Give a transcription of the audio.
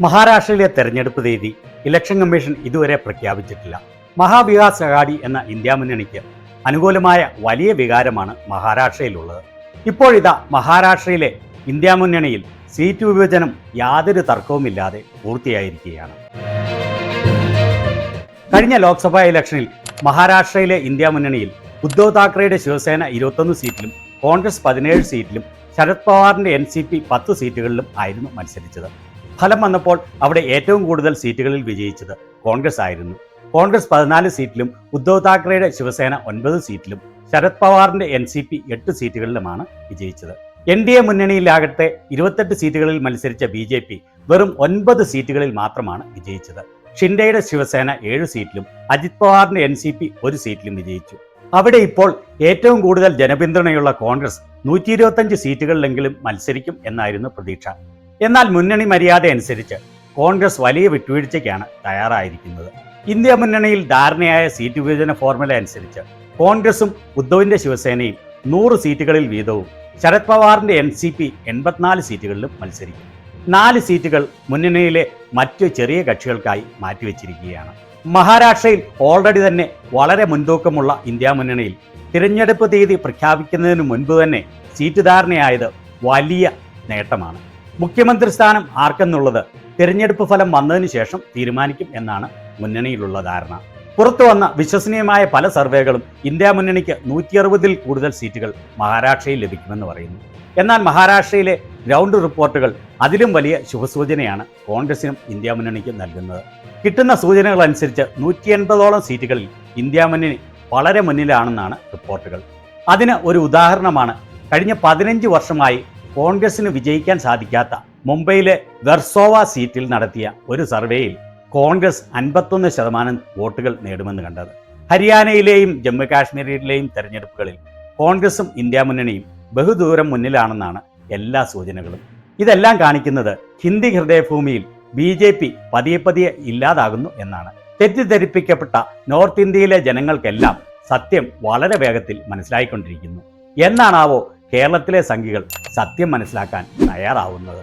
മഹാരാഷ്ട്രയിലെ തെരഞ്ഞെടുപ്പ് തീയതി ഇലക്ഷൻ കമ്മീഷൻ ഇതുവരെ പ്രഖ്യാപിച്ചിട്ടില്ല. മഹാവികാസ് അഘാടി എന്ന ഇന്ത്യ മുന്നണിക്ക് അനുകൂലമായ വലിയ വികാരമാണ് മഹാരാഷ്ട്രയിലുള്ളത്. ഇപ്പോഴിതാ മഹാരാഷ്ട്രയിലെ ഇന്ത്യ മുന്നണിയിൽ സീറ്റ് വിഭജനം യാതൊരു തർക്കവുമില്ലാതെ പൂർത്തിയായിരിക്കുകയാണ്. കഴിഞ്ഞ ലോക്സഭാ ഇലക്ഷനിൽ മഹാരാഷ്ട്രയിലെ ഇന്ത്യ മുന്നണിയിൽ ഉദ്ധവ് താക്കറെയുടെ ശിവസേന 21 സീറ്റിലും കോൺഗ്രസ് 17 സീറ്റിലും ശരത് പവാറിന്റെ NCP 10 സീറ്റുകളിലും ആയിരുന്നു മത്സരിച്ചത്. ഫലം വന്നപ്പോൾ അവിടെ ഏറ്റവും കൂടുതൽ സീറ്റുകളിൽ വിജയിച്ചത് കോൺഗ്രസ് ആയിരുന്നു. കോൺഗ്രസ് 14 സീറ്റിലും ഉദ്ധവ് താക്കറെയുടെ ശിവസേന 9 സീറ്റിലും ശരത് പവാറിന്റെ NCP 8 സീറ്റുകളിലുമാണ് വിജയിച്ചത്. NDA മുന്നണിയിലാകട്ടെ 28 സീറ്റുകളിൽ മത്സരിച്ച BJP വെറും 9 സീറ്റുകളിൽ മാത്രമാണ് വിജയിച്ചത്. ഷിൻഡെയുടെ ശിവസേന 7 സീറ്റിലും അജിത് പവാറിന്റെ NCP 1 സീറ്റിലും വിജയിച്ചു. അവിടെ ഇപ്പോൾ ഏറ്റവും കൂടുതൽ ജനപിന്തുണയുള്ള കോൺഗ്രസ് 125 സീറ്റുകളിലെങ്കിലും മത്സരിക്കും എന്നായിരുന്നു പ്രതീക്ഷ. എന്നാൽ മുന്നണി മര്യാദ അനുസരിച്ച് കോൺഗ്രസ് വലിയ വിട്ടുവീഴ്ചയ്ക്കാണ് തയ്യാറായിരിക്കുന്നത്. ഇന്ത്യ മുന്നണിയിൽ ധാരണയായ സീറ്റ് വിഭജന ഫോർമുല അനുസരിച്ച് കോൺഗ്രസും ഉദ്ധവിന്റെ ശിവസേനയും 100 സീറ്റുകളിൽ വീതവും ശരത് പവാറിന്റെ NCP 84 സീറ്റുകളിലും മത്സരിക്കും. 4 സീറ്റുകൾ മുന്നണിയിലെ മറ്റു ചെറിയ കക്ഷികൾക്കായി മാറ്റിവെച്ചിരിക്കുകയാണ്. മഹാരാഷ്ട്രയിൽ ഓൾറെഡി തന്നെ വളരെ മുൻതൂക്കമുള്ള ഇന്ത്യ മുന്നണിയിൽ തിരഞ്ഞെടുപ്പ് തീയതി പ്രഖ്യാപിക്കുന്നതിന് മുൻപ് തന്നെ സീറ്റ് ധാരണയായത് വലിയ നേട്ടമാണ്. മുഖ്യമന്ത്രി സ്ഥാനം ആർക്കെന്നുള്ളത് തിരഞ്ഞെടുപ്പ് ഫലം വന്നതിന് ശേഷം തീരുമാനിക്കും എന്നാണ് മുന്നണിയിലുള്ള ധാരണ. പുറത്തു വന്ന വിശ്വസനീയമായ പല സർവേകളും ഇന്ത്യ മുന്നണിക്ക് 160-ൽ കൂടുതൽ സീറ്റുകൾ മഹാരാഷ്ട്രയിൽ ലഭിക്കുമെന്ന് പറയുന്നു. എന്നാൽ മഹാരാഷ്ട്രയിലെ ഗ്രൗണ്ട് റിപ്പോർട്ടുകൾ അതിലും വലിയ ശുഭസൂചനയാണ് കോൺഗ്രസിനും ഇന്ത്യ മുന്നണിക്കും നൽകുന്നത്. കിട്ടുന്ന സൂചനകൾ അനുസരിച്ച് 180ഓളം സീറ്റുകളിൽ ഇന്ത്യ മുന്നണി വളരെ മുന്നിലാണെന്നാണ് റിപ്പോർട്ടുകൾ. അതിന് ഒരു ഉദാഹരണമാണ് കഴിഞ്ഞ 15 വർഷമായി കോൺഗ്രസിന് വിജയിക്കാൻ സാധിക്കാത്ത മുംബൈയിലെ വെർസോവ സീറ്റിൽ നടത്തിയ ഒരു സർവേയിൽ കോൺഗ്രസ് 51% വോട്ടുകൾ നേടുമെന്ന് കണ്ടത്. ഹരിയാനയിലെയും ജമ്മു കാശ്മീരിലെയും തെരഞ്ഞെടുപ്പുകളിൽ കോൺഗ്രസും ഇന്ത്യ മുന്നണിയും ബഹുദൂരം മുന്നിലാണെന്നാണ് എല്ലാ സൂചനകളും. ഇതെല്ലാം കാണിക്കുന്നത് ഹിന്ദി ഹൃദയഭൂമിയിൽ BJP പതിയെ ഇല്ലാതാകുന്നു എന്നാണ്. തെറ്റിദ്ധരിപ്പിക്കപ്പെട്ട നോർത്ത് ഇന്ത്യയിലെ ജനങ്ങൾക്കെല്ലാം സത്യം വളരെ വേഗത്തിൽ മനസ്സിലായിക്കൊണ്ടിരിക്കുന്നു. എന്നാണാവോ കേരളത്തിലെ സംഘികൾ സത്യം മനസ്സിലാക്കാൻ തയ്യാറാവുന്നത്?